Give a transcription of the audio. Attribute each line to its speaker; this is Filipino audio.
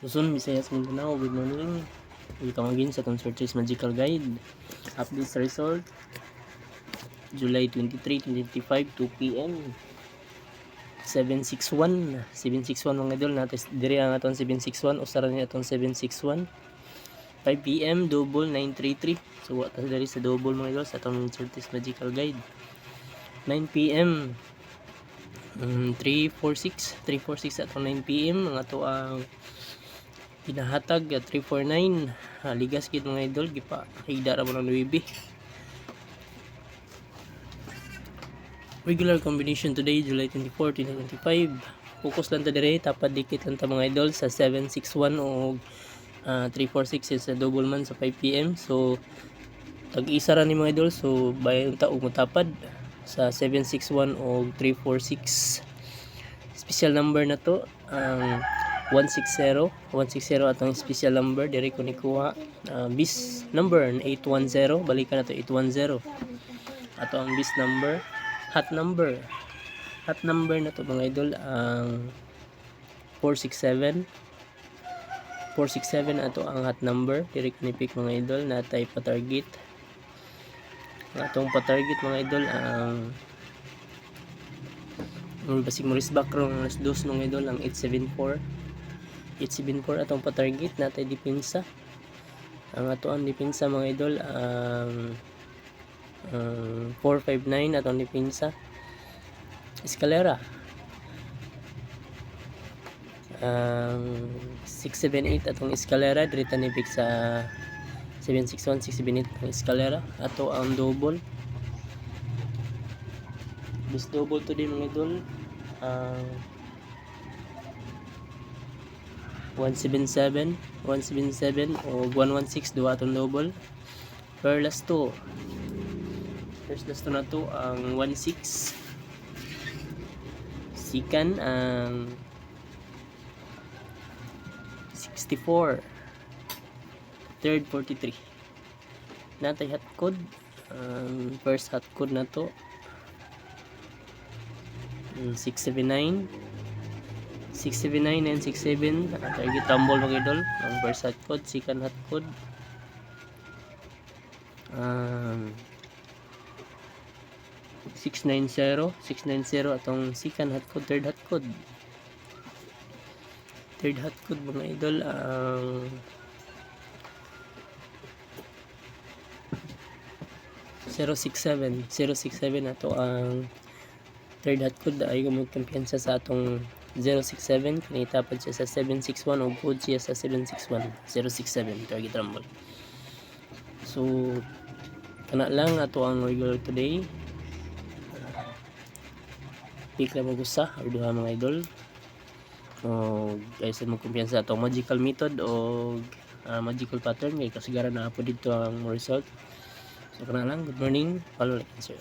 Speaker 1: Luzon, Visayas, Mindanao, good morning. Welcome again sa itong Searches Magical Guide. Update sa result, July 23, 2025, 2 p.m. 761 mga idol natin. Diri ang atong 761, usara niya atong 761. 5 p.m. double 933. So what dari sa double mga idol sa atong Searches Magical Guide. 9 p.m. 346 atong 9 p.m. Ang ato ang pinahatag 349 ligas gid mga idol, gipa higda ra mo ng 9. Regular combination today, July 24, 2025. Focus lang ta dire, tapad dikit lang ta mga idol sa 761 o 346 is a double man sa 5 p.m. So tag-isa ra ni mga idol, so bayan ta og motapad sa 761 o 346. Special number na to ang 160 atong special number dire ko ni kuha. Bis number 810, balikan na to 810 ato ang bis number. Hot number na to mga idol ang 467 ato ang hot number dire ko ni pick mga idol na tay pa target. Atong pa target mga idol ang basig mo risbak rong alas 2 mga idol ang 874 atong pa target natay depensa. Ang ato ang depensa mga idol ang 459 atong depensa. Escalera 678 atong escalera dire tanipik sa 761 678 atong escalera. Ato ang double bis double to din mga idol 177 o 116 duha atong double. First last na to ang 16. Second ang 64. Third 43. Natay hot code. First hot code na to 679 and 67 target tumble mga idol. Ang first hot code, second hot code 690 atong second hot code. Third hot code mga idol ang 067 ato ang third hot code. Ay gumug kumpiyansa sa atong 067 kanitapad siya sa 761 o good siya sa 761 067 target rumble. So kana lang ato ang regular today. Pick lang mag-usa or duha mga idol. Guys, mo kumpiyansa atong magical method o magical pattern kay kasagaran na po dito ang result. So kana lang, good morning, follow, like, and share.